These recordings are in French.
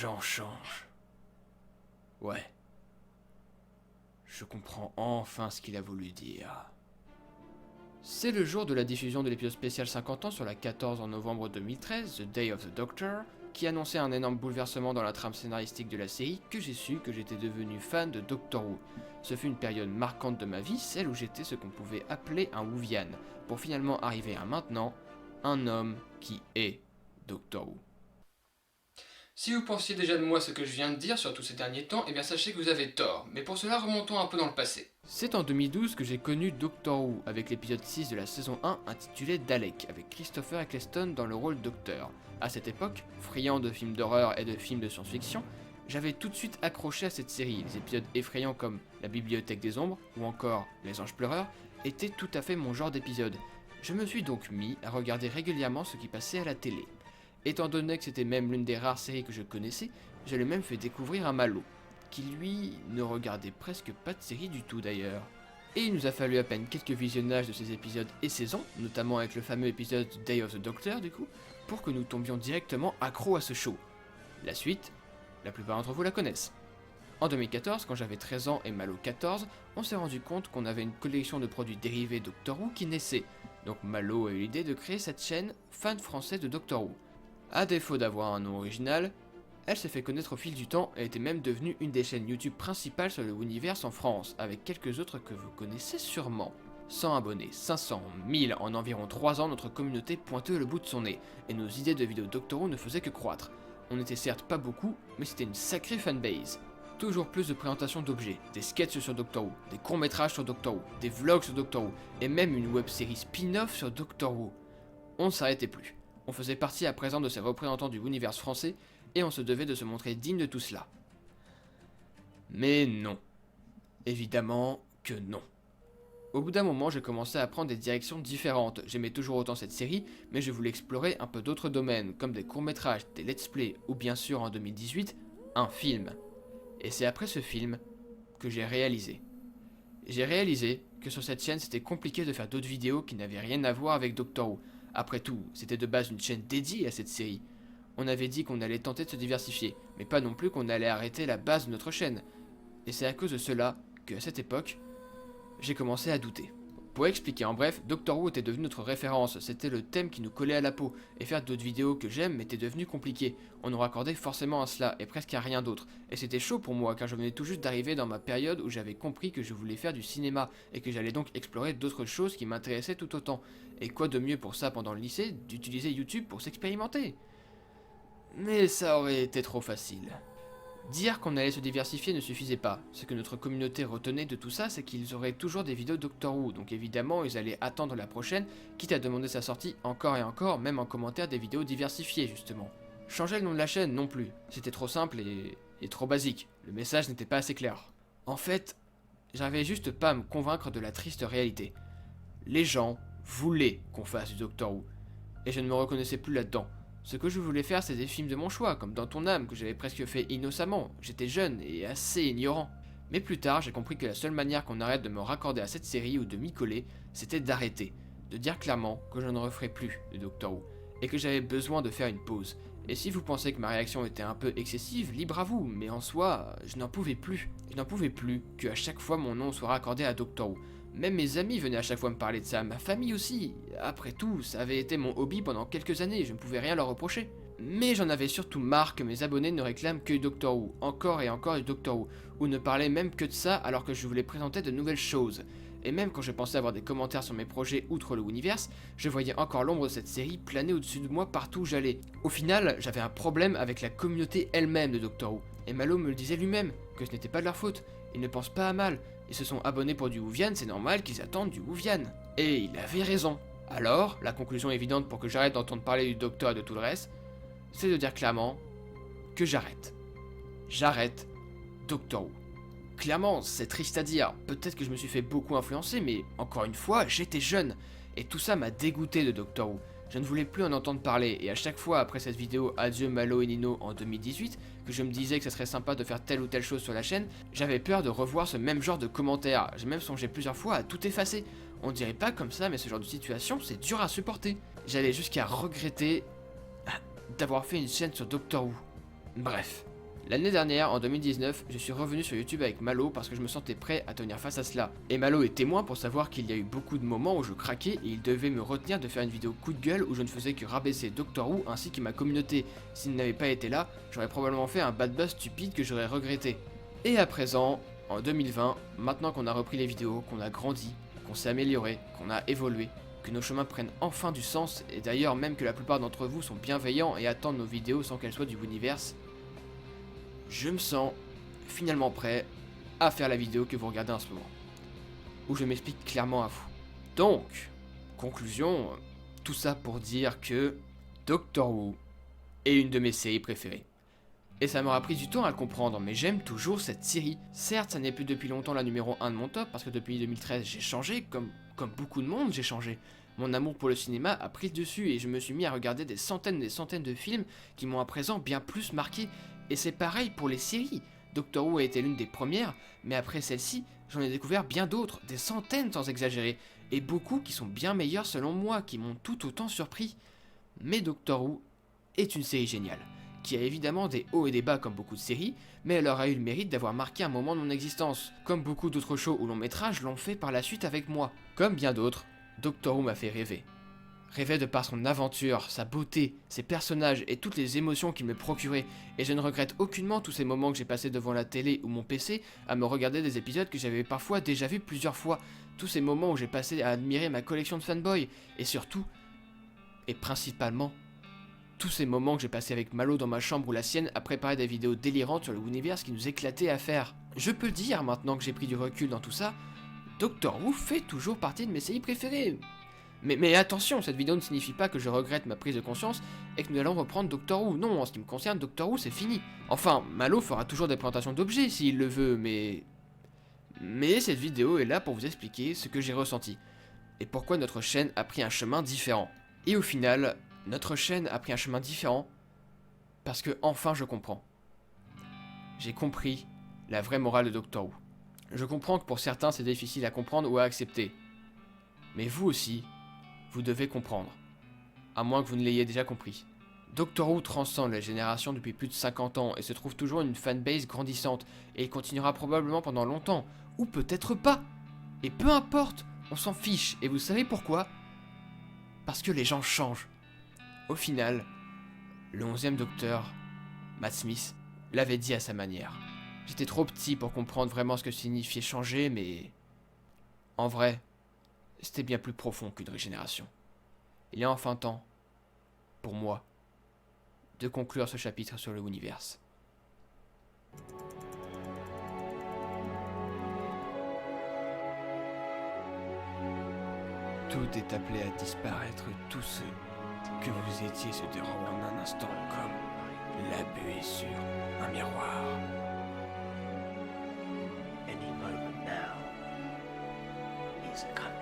L'agent change. Ouais. Je comprends enfin ce qu'il a voulu dire. C'est le jour de la diffusion de l'épisode spécial 50 ans sur la 14 en novembre 2013, The Day of the Doctor, qui annonçait un énorme bouleversement dans la trame scénaristique de la série, que j'ai su que j'étais devenu fan de Doctor Who. Ce fut une période marquante de ma vie, celle où j'étais ce qu'on pouvait appeler un Whovian, pour finalement arriver à maintenant, un homme qui est Doctor Who. Si vous pensiez déjà de moi ce que je viens de dire, surtout ces derniers temps, eh bien sachez que vous avez tort, mais pour cela remontons un peu dans le passé. C'est en 2012 que j'ai connu Doctor Who, avec l'épisode 6 de la saison 1 intitulé Dalek, avec Christopher Eccleston dans le rôle Docteur. À cette époque, friand de films d'horreur et de films de science-fiction, j'avais tout de suite accroché à cette série. Les épisodes effrayants comme La Bibliothèque des Ombres, ou encore Les Anges Pleureurs, étaient tout à fait mon genre d'épisode. Je me suis donc mis à regarder régulièrement ce qui passait à la télé. Étant donné que c'était même l'une des rares séries que je connaissais, je l'ai même fait découvrir à Malo, qui lui ne regardait presque pas de séries du tout d'ailleurs. Et il nous a fallu à peine quelques visionnages de ces épisodes et saisons, notamment avec le fameux épisode Day of the Doctor du coup, pour que nous tombions directement accros à ce show. La suite, la plupart d'entre vous la connaissent. En 2014, quand j'avais 13 ans et Malo 14, on s'est rendu compte qu'on avait une collection de produits dérivés Doctor Who qui naissait, donc Malo a eu l'idée de créer cette chaîne fan français de Doctor Who. À défaut d'avoir un nom original, elle s'est fait connaître au fil du temps et était même devenue une des chaînes YouTube principales sur le Whoniverse en France, avec quelques autres que vous connaissez sûrement. 100 abonnés, 500, 1000, en environ 3 ans, notre communauté pointait le bout de son nez, et nos idées de vidéos Doctor Who ne faisaient que croître. On n'était certes pas beaucoup, mais c'était une sacrée fanbase. Toujours plus de présentations d'objets, des sketchs sur Doctor Who, des courts-métrages sur Doctor Who, des vlogs sur Doctor Who, et même une web-série spin-off sur Doctor Who. On ne s'arrêtait plus. On faisait partie à présent de ces représentants du Whoniverse français, et on se devait de se montrer digne de tout cela. Mais non. Évidemment que non. Au bout d'un moment, j'ai commencé à prendre des directions différentes. J'aimais toujours autant cette série, mais je voulais explorer un peu d'autres domaines, comme des courts-métrages, des let's play, ou bien sûr en 2018, un film. Et c'est après ce film que j'ai réalisé. J'ai réalisé que sur cette chaîne c'était compliqué de faire d'autres vidéos qui n'avaient rien à voir avec Doctor Who. Après tout, c'était de base une chaîne dédiée à cette série. On avait dit qu'on allait tenter de se diversifier, mais pas non plus qu'on allait arrêter la base de notre chaîne. Et c'est à cause de cela qu'à cette époque, j'ai commencé à douter. Pour expliquer en bref, Doctor Who était devenu notre référence, c'était le thème qui nous collait à la peau, et faire d'autres vidéos que j'aime était devenu compliqué. On nous raccordait forcément à cela, et presque à rien d'autre. Et c'était chaud pour moi, car je venais tout juste d'arriver dans ma période où j'avais compris que je voulais faire du cinéma, et que j'allais donc explorer d'autres choses qui m'intéressaient tout autant. Et quoi de mieux pour ça pendant le lycée, d'utiliser YouTube pour s'expérimenter? Mais ça aurait été trop facile. Dire qu'on allait se diversifier ne suffisait pas. Ce que notre communauté retenait de tout ça, c'est qu'ils auraient toujours des vidéos Doctor Who, donc évidemment ils allaient attendre la prochaine, quitte à demander sa sortie encore et encore, même en commentaire des vidéos diversifiées justement. Changer le nom de la chaîne non plus, c'était trop simple et trop basique, le message n'était pas assez clair. En fait, j'arrivais juste pas à me convaincre de la triste réalité. Les gens voulaient qu'on fasse du Doctor Who, et je ne me reconnaissais plus là-dedans. Ce que je voulais faire, c'est des films de mon choix, comme Dans ton âme, que j'avais presque fait innocemment. J'étais jeune et assez ignorant. Mais plus tard, j'ai compris que la seule manière qu'on arrête de me raccorder à cette série ou de m'y coller, c'était d'arrêter. De dire clairement que je ne referais plus de Doctor Who, et que j'avais besoin de faire une pause. Et si vous pensez que ma réaction était un peu excessive, libre à vous, mais en soi, je n'en pouvais plus. Je n'en pouvais plus que à chaque fois mon nom soit raccordé à Doctor Who. Même mes amis venaient à chaque fois me parler de ça, ma famille aussi. Après tout, ça avait été mon hobby pendant quelques années, je ne pouvais rien leur reprocher. Mais j'en avais surtout marre que mes abonnés ne réclament que du Doctor Who, encore et encore du Doctor Who, ou ne parlaient même que de ça alors que je voulais présenter de nouvelles choses. Et même quand je pensais avoir des commentaires sur mes projets outre le Whoniverse, je voyais encore l'ombre de cette série planer au-dessus de moi partout où j'allais. Au final, j'avais un problème avec la communauté elle-même de Doctor Who, et Malo me le disait lui-même, que ce n'était pas de leur faute, ils ne pensent pas à mal. Ils se sont abonnés pour du Whovian, c'est normal qu'ils attendent du Whovian. Et il avait raison. Alors, la conclusion évidente pour que j'arrête d'entendre parler du Docteur et de tout le reste, c'est de dire clairement que j'arrête. J'arrête Doctor Who. Clairement, c'est triste à dire, peut-être que je me suis fait beaucoup influencer, mais encore une fois, j'étais jeune, et tout ça m'a dégoûté de Doctor Who. Je ne voulais plus en entendre parler, et à chaque fois après cette vidéo Adieu Malo et Nino en 2018, que je me disais que ça serait sympa de faire telle ou telle chose sur la chaîne, j'avais peur de revoir ce même genre de commentaires. J'ai même songé plusieurs fois à tout effacer. On dirait pas comme ça, mais ce genre de situation, c'est dur à supporter. J'allais jusqu'à regretter d'avoir fait une chaîne sur Doctor Who. Bref. L'année dernière, en 2019, je suis revenu sur YouTube avec Malo parce que je me sentais prêt à tenir face à cela. Et Malo est témoin pour savoir qu'il y a eu beaucoup de moments où je craquais et il devait me retenir de faire une vidéo coup de gueule où je ne faisais que rabaisser Doctor Who ainsi que ma communauté. S'il n'avait pas été là, j'aurais probablement fait un bad buzz stupide que j'aurais regretté. Et à présent, en 2020, maintenant qu'on a repris les vidéos, qu'on a grandi, qu'on s'est amélioré, qu'on a évolué, que nos chemins prennent enfin du sens, et d'ailleurs même que la plupart d'entre vous sont bienveillants et attendent nos vidéos sans qu'elles soient du Wooniverse, je me sens finalement prêt à faire la vidéo que vous regardez en ce moment, où je m'explique clairement à vous. Donc, conclusion, tout ça pour dire que Doctor Who est une de mes séries préférées. Et ça m'aura pris du temps à le comprendre, mais j'aime toujours cette série. Certes, ça n'est plus depuis longtemps la numéro 1 de mon top, parce que depuis 2013 j'ai changé, comme beaucoup de monde j'ai changé. Mon amour pour le cinéma a pris le dessus et je me suis mis à regarder des centaines de films qui m'ont à présent bien plus marqué. Et c'est pareil pour les séries. Doctor Who a été l'une des premières, mais après celle-ci, j'en ai découvert bien d'autres, des centaines sans exagérer, et beaucoup qui sont bien meilleurs selon moi, qui m'ont tout autant surpris. Mais Doctor Who est une série géniale, qui a évidemment des hauts et des bas comme beaucoup de séries, mais elle aura eu le mérite d'avoir marqué un moment de mon existence, comme beaucoup d'autres shows ou longs métrages l'ont fait par la suite avec moi. Comme bien d'autres, Doctor Who m'a fait rêver. Rêver de par son aventure, sa beauté, ses personnages et toutes les émotions qu'il me procurait, et je ne regrette aucunement tous ces moments que j'ai passés devant la télé ou mon PC à me regarder des épisodes que j'avais parfois déjà vus plusieurs fois, tous ces moments où j'ai passé à admirer ma collection de fanboys, et surtout, et principalement, tous ces moments que j'ai passés avec Malo dans ma chambre ou la sienne à préparer des vidéos délirantes sur le Wooniverse qui nous éclatait à faire. Je peux le dire maintenant que j'ai pris du recul dans tout ça, Doctor Who fait toujours partie de mes séries préférées. Mais attention, cette vidéo ne signifie pas que je regrette ma prise de conscience et que nous allons reprendre Doctor Who. Non, en ce qui me concerne, Doctor Who c'est fini. Enfin, Malo fera toujours des présentations d'objets s'il le veut, mais cette vidéo est là pour vous expliquer ce que j'ai ressenti et pourquoi notre chaîne a pris un chemin différent. Et au final, notre chaîne a pris un chemin différent parce que enfin je comprends. J'ai compris la vraie morale de Doctor Who. Je comprends que pour certains c'est difficile à comprendre ou à accepter. Mais vous aussi, vous devez comprendre. À moins que vous ne l'ayez déjà compris. Doctor Who transcende les générations depuis plus de 50 ans et se trouve toujours une fanbase grandissante. Et il continuera probablement pendant longtemps. Ou peut-être pas. Et peu importe, on s'en fiche. Et vous savez pourquoi ? Parce que les gens changent. Au final, le 11e docteur, Matt Smith, l'avait dit à sa manière. J'étais trop petit pour comprendre vraiment ce que signifiait changer, mais... En vrai, c'était bien plus profond qu'une régénération. Il est enfin temps, pour moi, de conclure ce chapitre sur le Wooniverse. Tout est appelé à disparaître, tout ce que vous étiez se dérobe en un instant comme la buée sur un miroir. Any moment now is coming.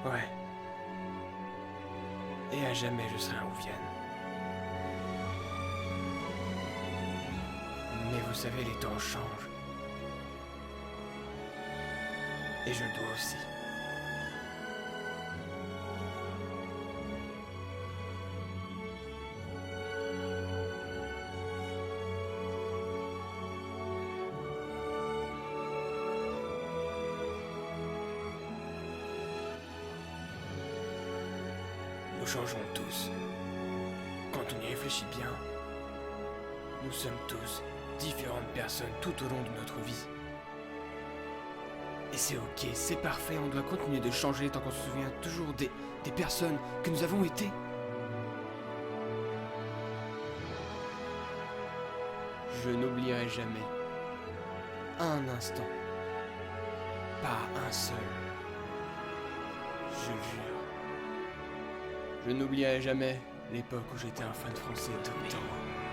Ouais. Et à jamais je serai un Whovian. Mais vous savez, les temps changent. Et je le dois aussi. Nous changeons tous. Quand on y réfléchit bien, nous sommes tous différentes personnes tout au long de notre vie. Et c'est ok, c'est parfait, on doit continuer de changer tant qu'on se souvient toujours des personnes que nous avons été. Je n'oublierai jamais un instant, pas un seul, je jure. Je n'oublierai jamais l'époque où j'étais un fan français de Doctor Who.